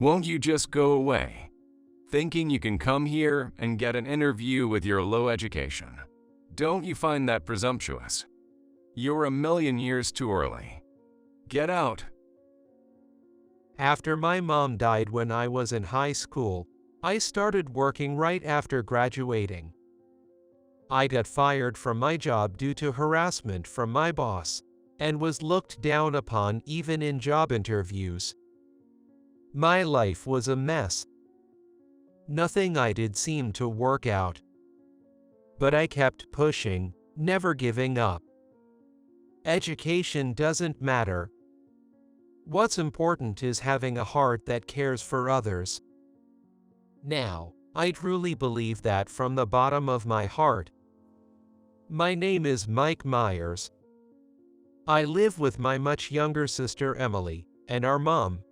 Won't you just go away, thinking you can come here and get an interview with your low education? Don't you find that presumptuous? You're a million years too early. Get out. After my mom died when I was in high school, I started working right after graduating. I got fired from my job due to harassment from my boss, and was looked down upon even in job interviews. My life was a mess. Nothing I did seemed to work out. But I kept pushing, never giving up. Education doesn't matter. What's important is having a heart that cares for others. Now, I truly believe that from the bottom of my heart. My name is Mike Myers. I live with my much younger sister Emily, and our mom.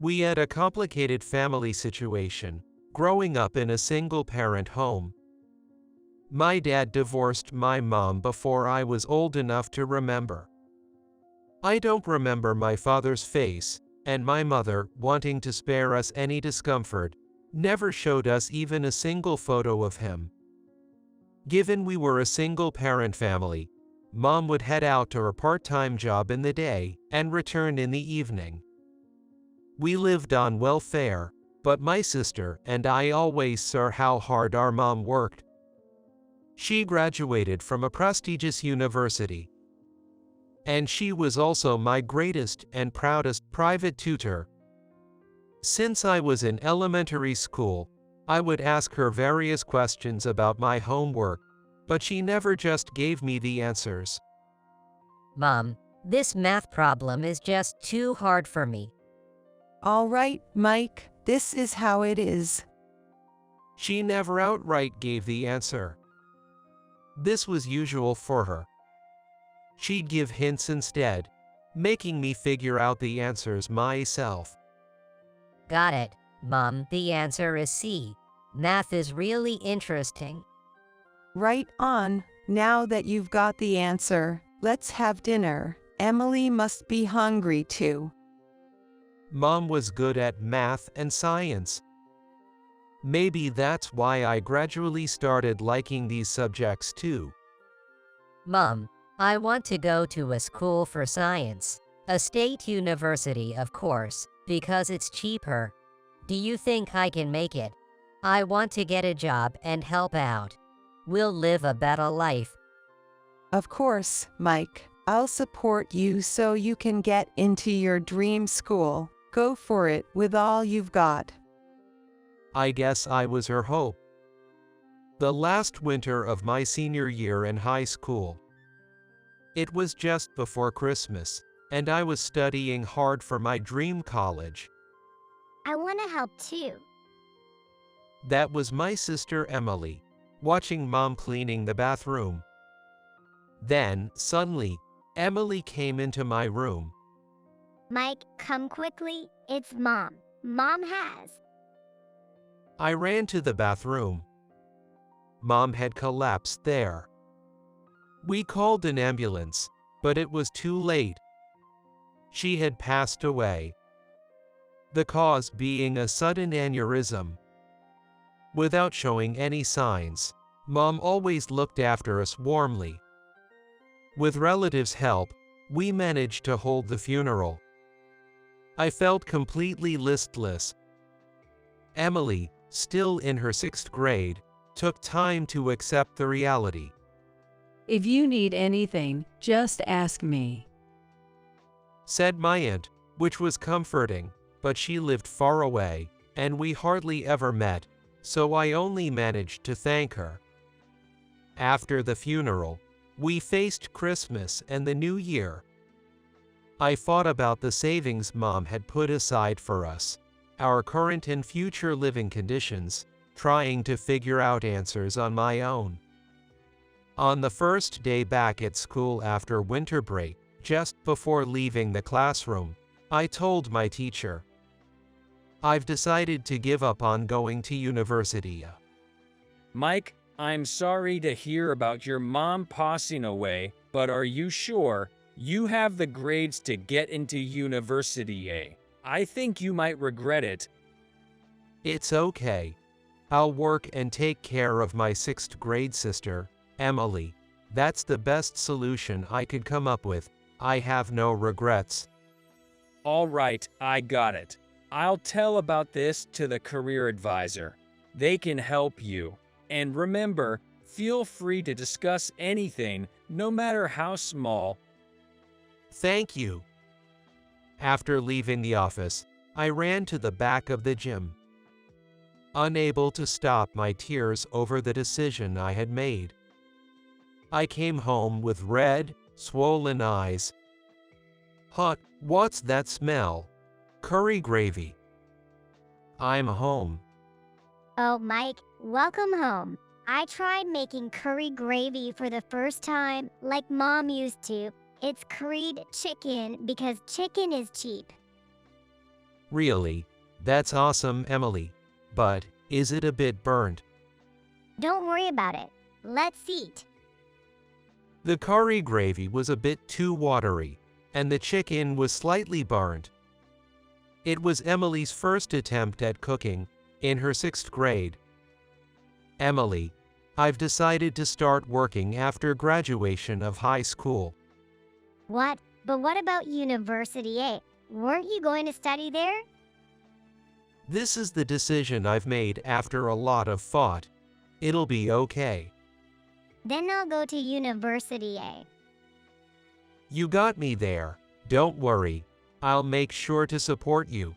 We had a complicated family situation, growing up in a single-parent home. My dad divorced my mom before I was old enough to remember. I don't remember my father's face, and my mother, wanting to spare us any discomfort, never showed us even a single photo of him. Given we were a single-parent family, Mom would head out to her part-time job in the day and return in the evening. We lived on welfare, but my sister and I always saw how hard our mom worked. She graduated from a prestigious university, and she was also my greatest and proudest private tutor. Since I was in elementary school, I would ask her various questions about my homework, but she never just gave me the answers. Mom, this math problem is just too hard for me. All right, Mike, this is how it is. She never outright gave the answer. This was usual for her. She'd give hints instead, making me figure out the answers myself. Got it, Mom. The answer is C. Math is really interesting. Right on. Now that you've got the answer, let's have dinner. Emily must be hungry too. Mom was good at math and science. Maybe that's why I gradually started liking these subjects too. Mom, I want to go to a school for science. A state university, of course, because it's cheaper. Do you think I can make it? I want to get a job and help out. We'll live a better life. Of course, Mike. I'll support you so you can get into your dream school. Go for it with all you've got. I guess I was her hope. The last winter of my senior year in high school. It was just before Christmas, and I was studying hard for my dream college. I want to help too. That was my sister Emily, watching Mom cleaning the bathroom. Then, suddenly, Emily came into my room. Mike, come quickly. It's Mom. Mom has. I ran to the bathroom. Mom had collapsed there. We called an ambulance, but it was too late. She had passed away. The cause being a sudden aneurysm. Without showing any signs, Mom always looked after us warmly. With relatives' help, we managed to hold the funeral. I felt completely listless. Emily, still in her 6th grade, took time to accept the reality. If you need anything, just ask me, said my aunt, which was comforting, but she lived far away, and we hardly ever met, so I only managed to thank her. After the funeral, we faced Christmas and the New Year. I thought about the savings Mom had put aside for us, our current and future living conditions, trying to figure out answers on my own. On the first day back at school after winter break, just before leaving the classroom, I told my teacher, I've decided to give up on going to university. Mike, I'm sorry to hear about your mom passing away, but are you sure you have the grades to get into university? I think you might regret it. It's okay. I'll work and take care of my 6th grade sister, Emily. That's the best solution I could come up with. I have no regrets. All right, I got it. I'll tell about this to the career advisor. They can help you. And remember, feel free to discuss anything, no matter how small. Thank you. After leaving the office, I ran to the back of the gym. Unable to stop my tears over the decision I had made. I came home with red, swollen eyes. Hut, what's that smell? Curry gravy. I'm home. Oh, Mike, welcome home. I tried making curry gravy for the first time, like Mom used to. It's curried chicken because chicken is cheap. Really? That's awesome, Emily. But, is it a bit burnt? Don't worry about it. Let's eat. The curry gravy was a bit too watery, and the chicken was slightly burnt. It was Emily's first attempt at cooking, in her 6th grade. Emily, I've decided to start working after graduation of high school. What? But what about university, eh? Weren't you going to study there? This is the decision I've made after a lot of thought. It'll be okay. Then I'll go to university, eh? You got me there. Don't worry. I'll make sure to support you.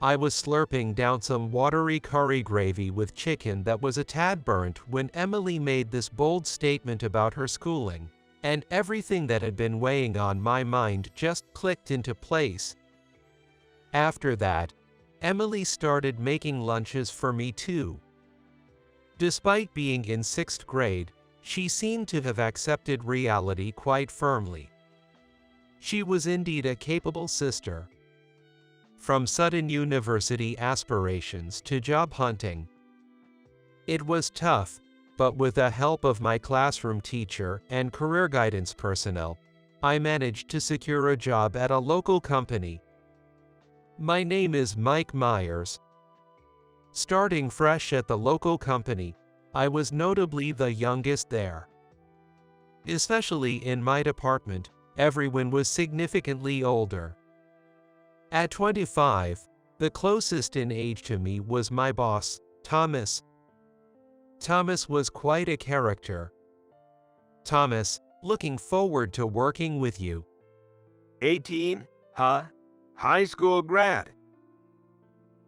I was slurping down some watery curry gravy with chicken that was a tad burnt when Emily made this bold statement about her schooling, and everything that had been weighing on my mind just clicked into place. After that, Emily started making lunches for me too. Despite being in 6th grade, she seemed to have accepted reality quite firmly. She was indeed a capable sister. From sudden university aspirations to job hunting. It was tough, but with the help of my classroom teacher and career guidance personnel, I managed to secure a job at a local company. My name is Mike Myers. Starting fresh at the local company, I was notably the youngest there. Especially in my department, everyone was significantly older. At 25, the closest in age to me was my boss, Thomas. Thomas was quite a character. Thomas, looking forward to working with you. 18, huh? High school grad.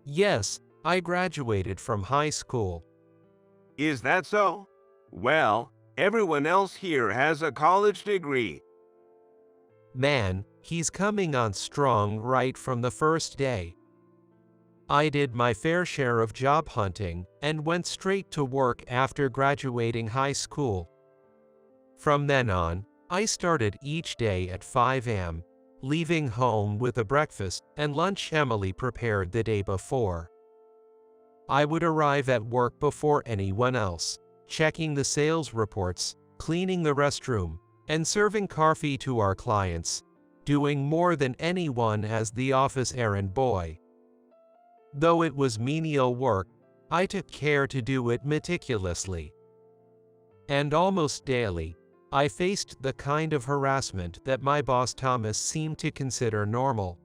Yes, I graduated from high school. Is that so? Well, everyone else here has a college degree. Man, he's coming on strong right from the first day. I did my fair share of job hunting and went straight to work after graduating high school. From then on, I started each day at 5 a.m., leaving home with a breakfast and lunch Emily prepared the day before. I would arrive at work before anyone else, checking the sales reports, cleaning the restroom, and serving coffee to our clients, doing more than anyone as the office errand boy. Though it was menial work, I took care to do it meticulously. And almost daily, I faced the kind of harassment that my boss Thomas seemed to consider normal.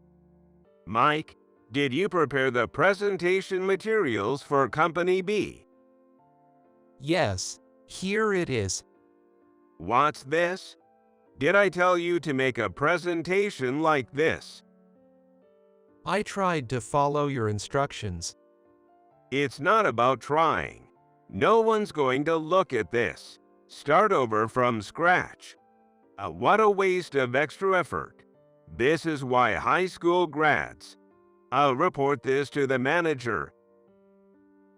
Mike, did you prepare the presentation materials for Company B? Yes, here it is. What's this? Did I tell you to make a presentation like this? I tried to follow your instructions. It's not about trying. No one's going to look at this. Start over from scratch. What a waste of extra effort. This is why high school grads. I'll report this to the manager.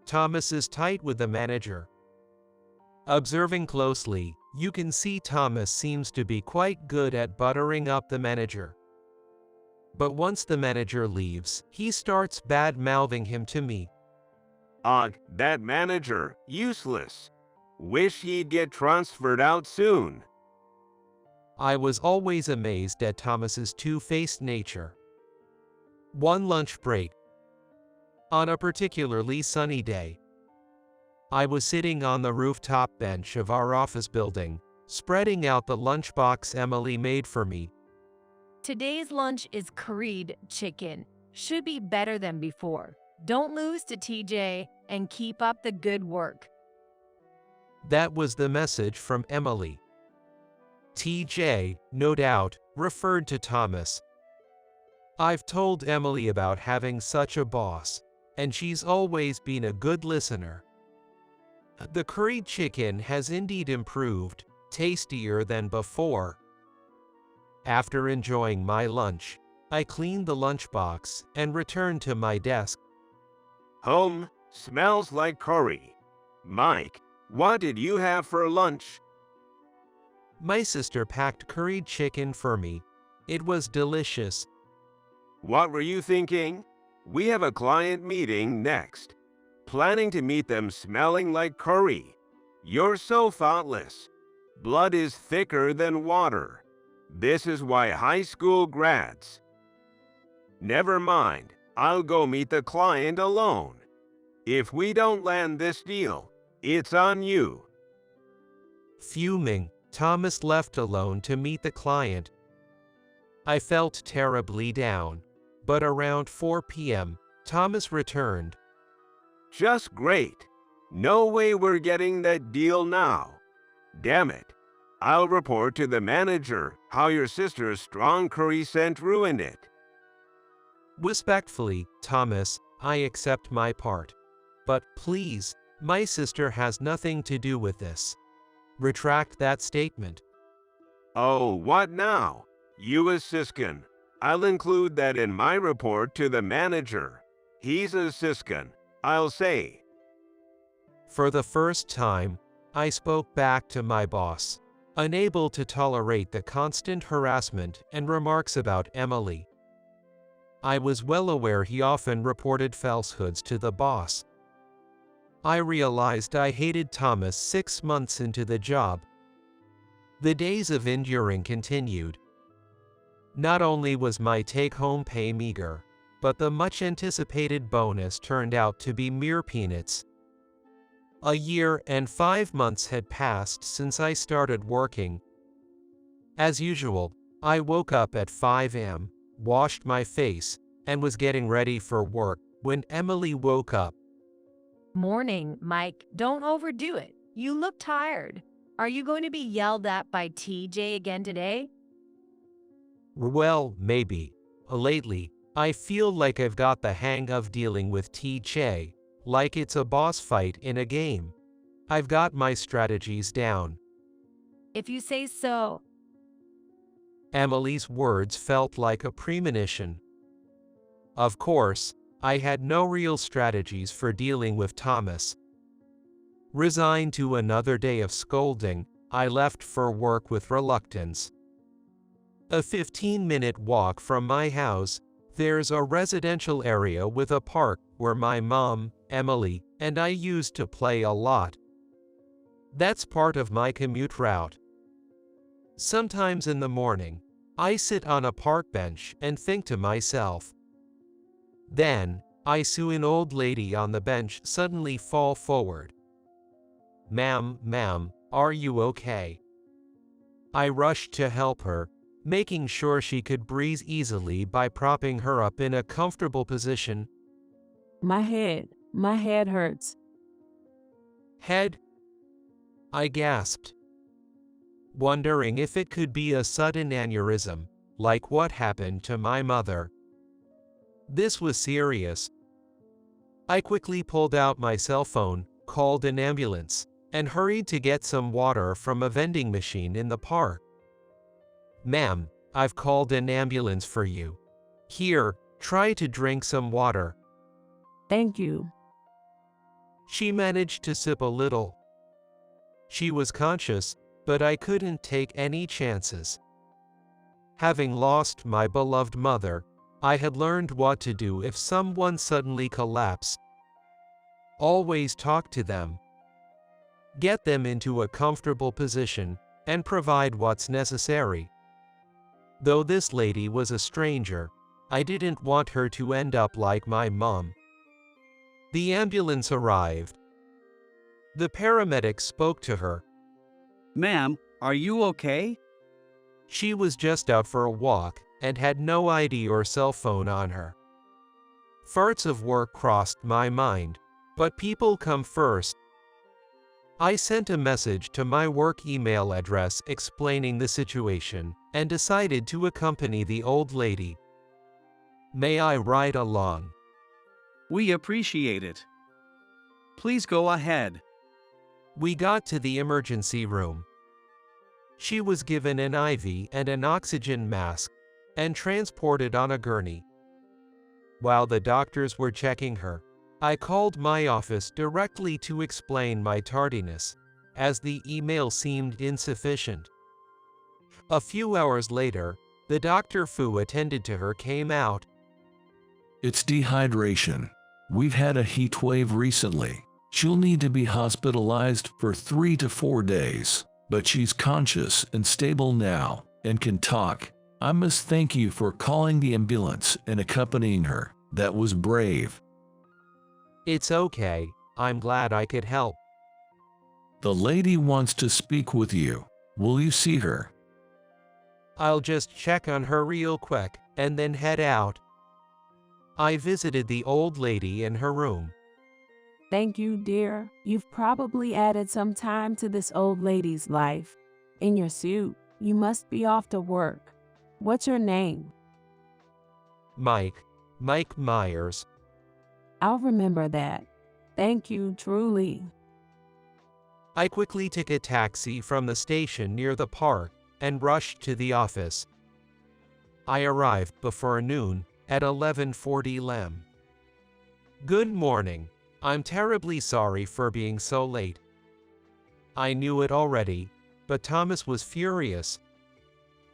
Thomas is tight with the manager. Observing closely, you can see Thomas seems to be quite good at buttering up the manager. But once the manager leaves, he starts bad-mouthing him to me. That manager, useless. Wish he'd get transferred out soon. I was always amazed at Thomas's two-faced nature. One lunch break. On a particularly sunny day, I was sitting on the rooftop bench of our office building, spreading out the lunchbox Emily made for me. Today's lunch is curried chicken. Should be better than before. Don't lose to TJ and keep up the good work. That was the message from Emily. TJ, no doubt, referred to Thomas. I've told Emily about having such a boss, and she's always been a good listener. The curried chicken has indeed improved, tastier than before. After enjoying my lunch, I cleaned the lunchbox and returned to my desk. Home smells like curry. Mike, what did you have for lunch? My sister packed curried chicken for me. It was delicious. What were you thinking? We have a client meeting next. Planning to meet them smelling like curry. You're so thoughtless. Blood is thicker than water. This is why high school grads. Never mind, I'll go meet the client alone. If we don't land this deal, it's on you. Fuming, Thomas left alone to meet the client. I felt terribly down, but around 4 p.m., Thomas returned. Just great. No way we're getting that deal now. Damn it. I'll report to the manager how your sister's strong curry scent ruined it. Respectfully, Thomas, I accept my part. But please, my sister has nothing to do with this. Retract that statement. Oh, what now? You a siskin. I'll include that in my report to the manager. He's a siskin, I'll say. For the first time, I spoke back to my boss, unable to tolerate the constant harassment and remarks about Emily. I was well aware he often reported falsehoods to the boss. I realized I hated Thomas 6 months into the job. The days of enduring continued. Not only was my take-home pay meager, but the much-anticipated bonus turned out to be mere peanuts. A year and 5 months had passed since I started working. As usual, I woke up at 5 a.m., washed my face, and was getting ready for work when Emily woke up. Morning, Mike. Don't overdo it. You look tired. Are you going to be yelled at by TJ again today? Well, maybe. Lately, I feel like I've got the hang of dealing with TJ, like it's a boss fight in a game. I've got my strategies down. If you say so. Emily's words felt like a premonition. Of course, I had no real strategies for dealing with Thomas. Resigned to another day of scolding, I left for work with reluctance. A 15-minute walk from my house, there's a residential area with a park where my mom, Emily, and I used to play a lot. That's part of my commute route. Sometimes in the morning, I sit on a park bench and think to myself. Then, I see an old lady on the bench suddenly fall forward. Ma'am, are you okay? I rushed to help her, making sure she could breathe easily by propping her up in a comfortable position. My head hurts. Head? I gasped, wondering if it could be a sudden aneurysm, like what happened to my mother. This was serious. I quickly pulled out my cell phone, called an ambulance, and hurried to get some water from a vending machine in the park. Ma'am, I've called an ambulance for you. Here, try to drink some water. Thank you. She managed to sip a little. She was conscious, but I couldn't take any chances. Having lost my beloved mother, I had learned what to do if someone suddenly collapsed. Always talk to them. Get them into a comfortable position, and provide what's necessary. Though this lady was a stranger, I didn't want her to end up like my mom. The ambulance arrived. The paramedic spoke to her. Ma'am, are you okay? She was just out for a walk and had no ID or cell phone on her. Thoughts of work crossed my mind, but people come first. I sent a message to my work email address explaining the situation and decided to accompany the old lady. May I ride along? We appreciate it. Please go ahead. We got to the emergency room. She was given an IV and an oxygen mask and transported on a gurney. While the doctors were checking her, I called my office directly to explain my tardiness, as the email seemed insufficient. A few hours later, the doctor who attended to her came out. It's dehydration. We've had a heat wave recently. She'll need to be hospitalized for 3 to 4 days, but she's conscious and stable now and can talk. I must thank you for calling the ambulance and accompanying her. That was brave. It's okay, I'm glad I could help. The lady wants to speak with you. Will you see her? I'll just check on her real quick and then head out. I visited the old lady in her room. Thank you, dear. You've probably added some time to this old lady's life. In your suit, you must be off to work. What's your name? Mike Myers. I'll remember that. Thank you, truly. I quickly took a taxi from the station near the park and rushed to the office. I arrived before noon at 11:40 a.m. Good morning. I'm terribly sorry for being so late. I knew it already, but Thomas was furious.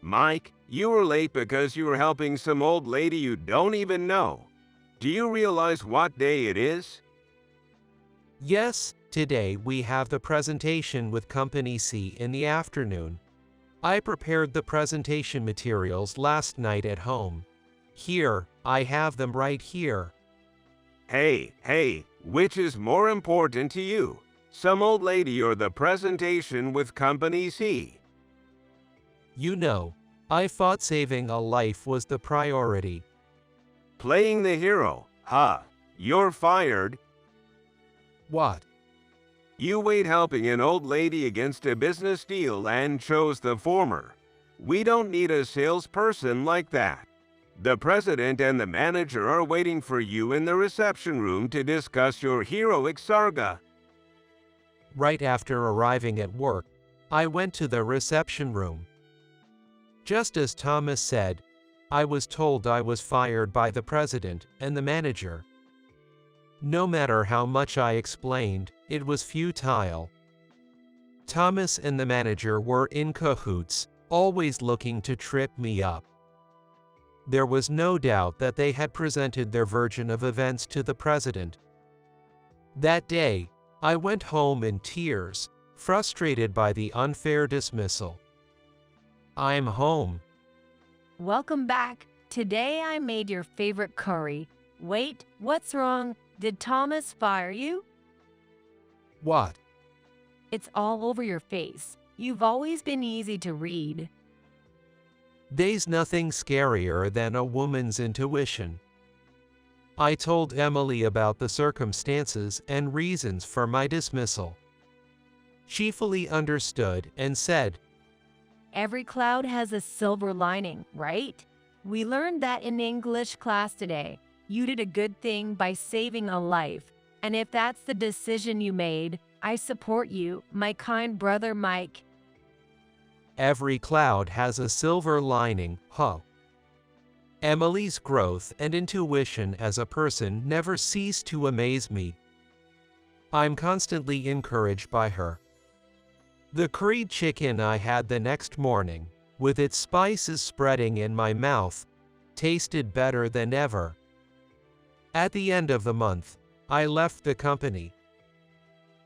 Mike, you were late because you were helping some old lady you don't even know. Do you realize what day it is? Yes, today we have the presentation with Company C in the afternoon. I prepared the presentation materials last night at home. Here, I have them right here. Hey, which is more important to you? Some old lady or the presentation with Company C? You know, I thought saving a life was the priority. Playing the hero, huh? You're fired. What? You weighed helping an old lady against a business deal and chose the former. We don't need a salesperson like that. The president and the manager are waiting for you in the reception room to discuss your heroic saga. Right after arriving at work, I went to the reception room. Just as Thomas said, I was told I was fired by the president and the manager. No matter how much I explained, it was futile. Thomas and the manager were in cahoots, always looking to trip me up. There was no doubt that they had presented their version of events to the president. That day, I went home in tears, frustrated by the unfair dismissal. I'm home. Welcome back. Today I made your favorite curry. Wait, what's wrong? Did Thomas fire you? What? It's all over your face. You've always been easy to read. There's nothing scarier than a woman's intuition. I told Emily about the circumstances and reasons for my dismissal. She fully understood and said, Every cloud has a silver lining, right? We learned that in English class today. You did a good thing by saving a life. And if that's the decision you made, I support you, my kind brother Mike. Every cloud has a silver lining, huh? Emily's growth and intuition as a person never cease to amaze me. I'm constantly encouraged by her. The curried chicken I had the next morning, with its spices spreading in my mouth, tasted better than ever. At the end of the month, I left the company.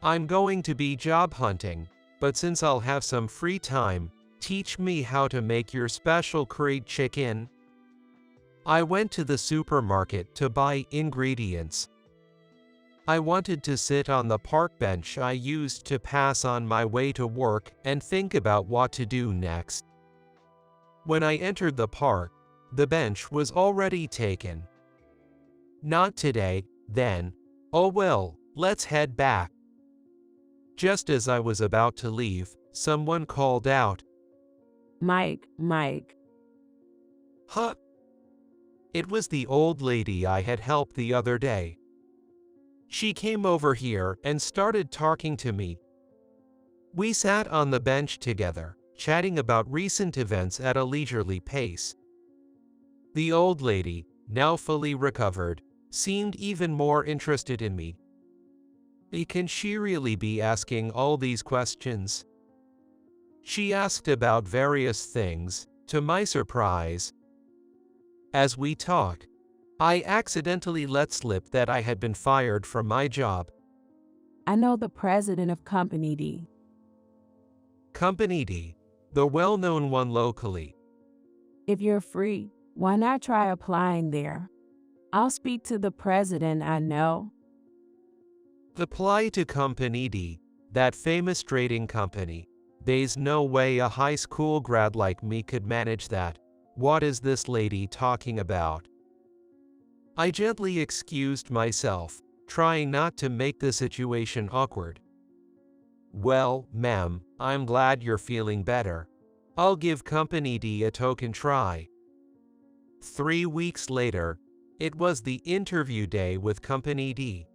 I'm going to be job hunting, but since I'll have some free time, teach me how to make your special curried chicken. I went to the supermarket to buy ingredients. I wanted to sit on the park bench I used to pass on my way to work and think about what to do next. When I entered the park, the bench was already taken. Not today, then. Oh well, let's head back. Just as I was about to leave, someone called out, Mike, Mike. "Huh?" It was the old lady I had helped the other day. She came over here and started talking to me. We sat on the bench together, chatting about recent events at a leisurely pace. The old lady, now fully recovered, seemed even more interested in me. Can she really be asking all these questions? She asked about various things, to my surprise. As we talked, I accidentally let slip that I had been fired from my job. I know the president of Company D. Company D, the well-known one locally. If you're free, why not try applying there? I'll speak to the president I know. Apply to Company D, that famous trading company. There's no way a high school grad like me could manage that. What is this lady talking about? I gently excused myself, trying not to make the situation awkward. Well, ma'am, I'm glad you're feeling better. I'll give Company D a token try. 3 weeks later, it was the interview day with Company D.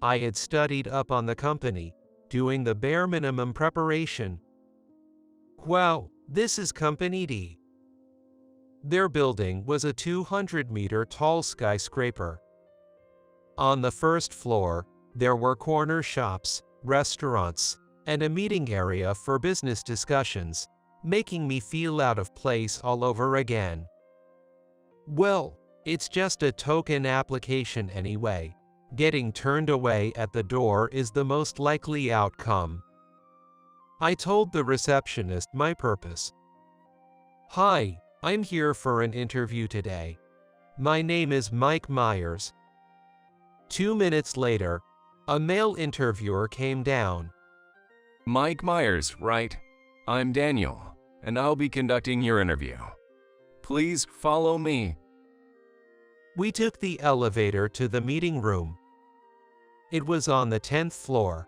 I had studied up on the company, doing the bare minimum preparation. Wow, this is Company D. Their building was a 200-meter tall skyscraper. On the first floor, there were corner shops, restaurants, and a meeting area for business discussions, making me feel out of place all over again. Well, it's just a token application anyway. Getting turned away at the door is the most likely outcome. I told the receptionist my purpose. Hi, I'm here for an interview today. My name is Mike Myers. 2 minutes later, a male interviewer came down. Mike Myers, right? I'm Daniel, and I'll be conducting your interview. Please follow me. We took the elevator to the meeting room. It was on the 10th floor.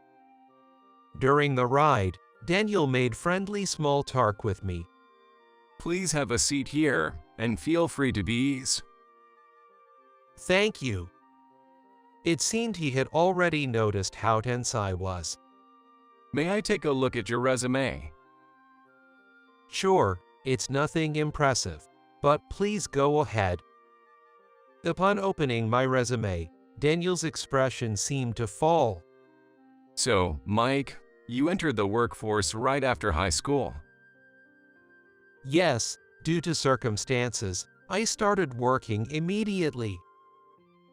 During the ride, Daniel made friendly small talk with me. Please have a seat here, and feel free to be ease. Thank you. It seemed he had already noticed how tense I was. May I take a look at your resume? Sure, it's nothing impressive, but please go ahead. Upon opening my resume, Daniel's expression seemed to fall. So, Mike, you entered the workforce right after high school. Yes, due to circumstances, I started working immediately.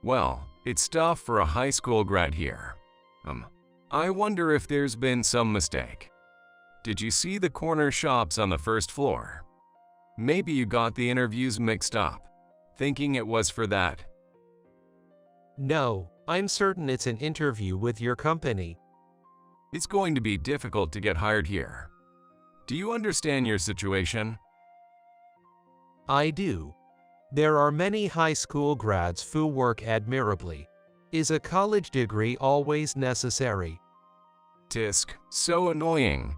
Well, it's tough for a high school grad here. I wonder if there's been some mistake. Did you see the corner shops on the first floor? Maybe you got the interviews mixed up, thinking it was for that. No, I'm certain it's an interview with your company. It's going to be difficult to get hired here. Do you understand your situation? I do. There are many high school grads who work admirably. Is a college degree always necessary? Tisk, so annoying.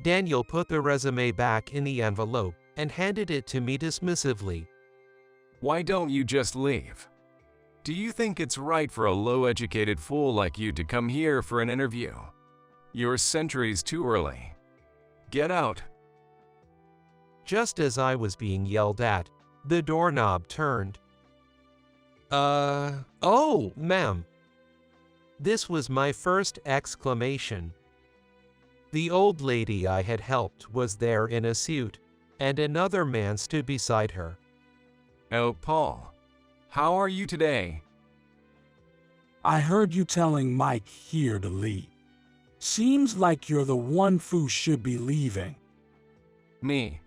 Daniel put the resume back in the envelope and handed it to me dismissively. Why don't you just leave? Do you think it's right for a low-educated fool like you to come here for an interview? Your century's too early. Get out. Just as I was being yelled at, the doorknob turned. Oh, ma'am. This was my first exclamation. The old lady I had helped was there in a suit, and another man stood beside her. Oh, Paul. How are you today? I heard you telling Mike here to leave. Seems like you're the one who should be leaving. Me.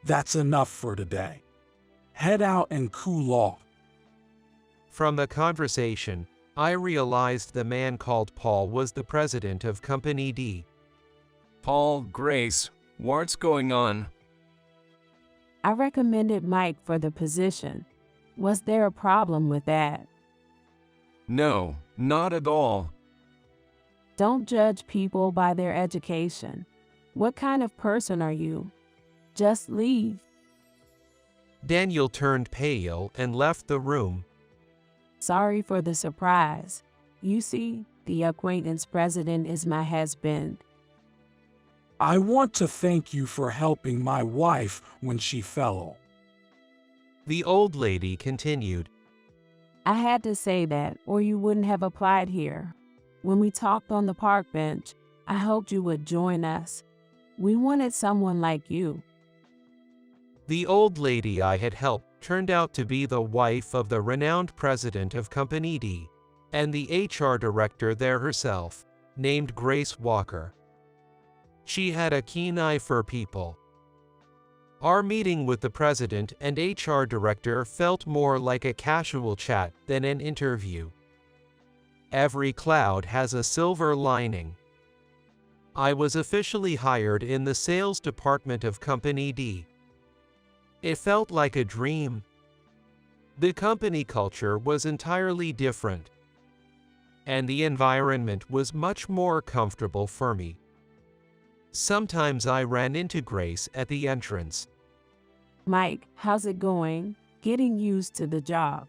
That's enough for today. Head out and cool off. From the conversation, I realized the man called Paul was the president of Company D. Paul, Grace, what's going on? I recommended Mike for the position. Was there a problem with that? No, not at all. Don't judge people by their education. What kind of person are you? Just leave. Daniel turned pale and left the room. Sorry for the surprise. You see, the acquaintance president is my husband. I want to thank you for helping my wife when she fell. The old lady continued. I had to say that, or you wouldn't have applied here. When we talked on the park bench, I hoped you would join us. We wanted someone like you. The old lady I had helped turned out to be the wife of the renowned president of Company D, and the HR director there herself, named Grace Walker. She had a keen eye for people. Our meeting with the president and HR director felt more like a casual chat than an interview. Every cloud has a silver lining. I was officially hired in the sales department of Company D. It felt like a dream. The company culture was entirely different, and the environment was much more comfortable for me. Sometimes I ran into Grace at the entrance. Mike, how's it going? Getting used to the job.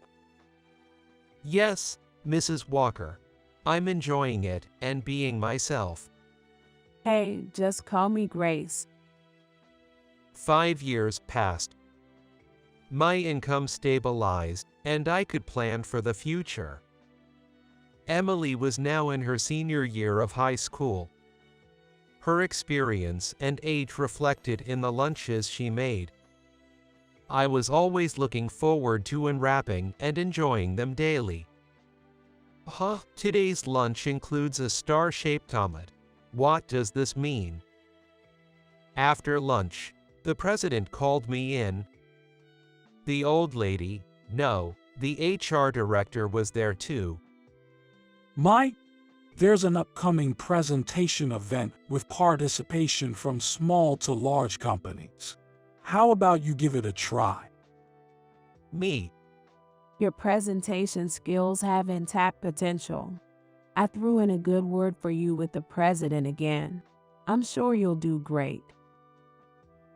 Yes, Mrs. Walker. I'm enjoying it and being myself. Hey, just call me Grace. 5 years passed. My income stabilized, and I could plan for the future. Emily was now in her senior year of high school. Her experience and age reflected in the lunches she made. I was always looking forward to unwrapping and enjoying them daily. Today's lunch includes a star-shaped omelet. What does this mean? After lunch, the president called me in. The old lady, no, the HR director was there too. Mike, there's an upcoming presentation event with participation from small to large companies. How about you give it a try? Me. Your presentation skills have untapped potential. I threw in a good word for you with the president again. I'm sure you'll do great.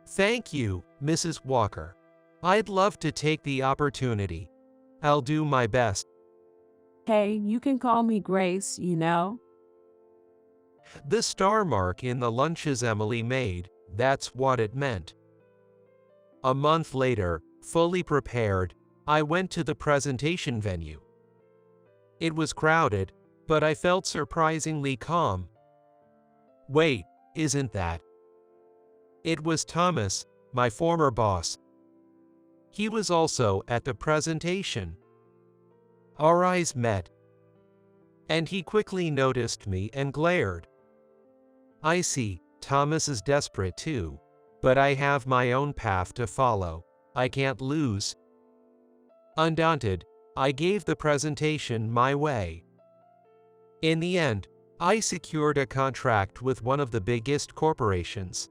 Thank you, Mrs. Walker. I'd love to take the opportunity. I'll do my best. Hey, you can call me Grace, you know? The star mark in the lunches Emily made, that's what it meant. A month later, fully prepared, I went to the presentation venue. It was crowded, but I felt surprisingly calm. Wait, isn't that? It was Thomas, my former boss. He was also at the presentation. Our eyes met, and he quickly noticed me and glared. I see, Thomas is desperate too, but I have my own path to follow. I can't lose. Undaunted, I gave the presentation my way. In the end, I secured a contract with one of the biggest corporations.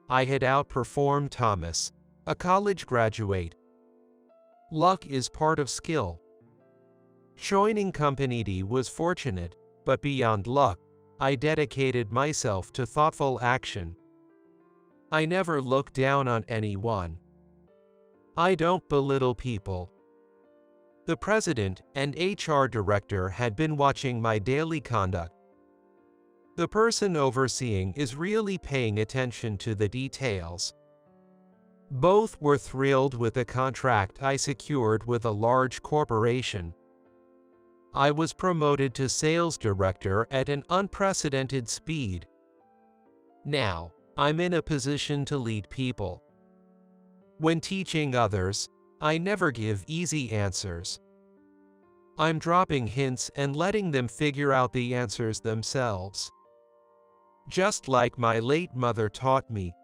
I had outperformed Thomas, a college graduate. Luck is part of skill. Joining Company D was fortunate, but beyond luck, I dedicated myself to thoughtful action. I never look down on anyone. I don't belittle people. The president and HR director had been watching my daily conduct. The person overseeing is really paying attention to the details. Both were thrilled with the contract I secured with a large corporation. I was promoted to sales director at an unprecedented speed. Now, I'm in a position to lead people. When teaching others, I never give easy answers. I'm dropping hints and letting them figure out the answers themselves. Just like my late mother taught me.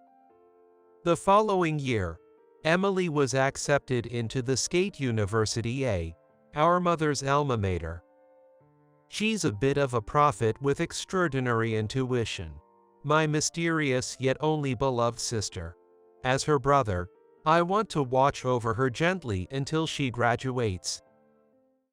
The following year, Emily was accepted into the State University A, our mother's alma mater. She's a bit of a prophet with extraordinary intuition. My mysterious yet only beloved sister. As her brother, I want to watch over her gently until she graduates.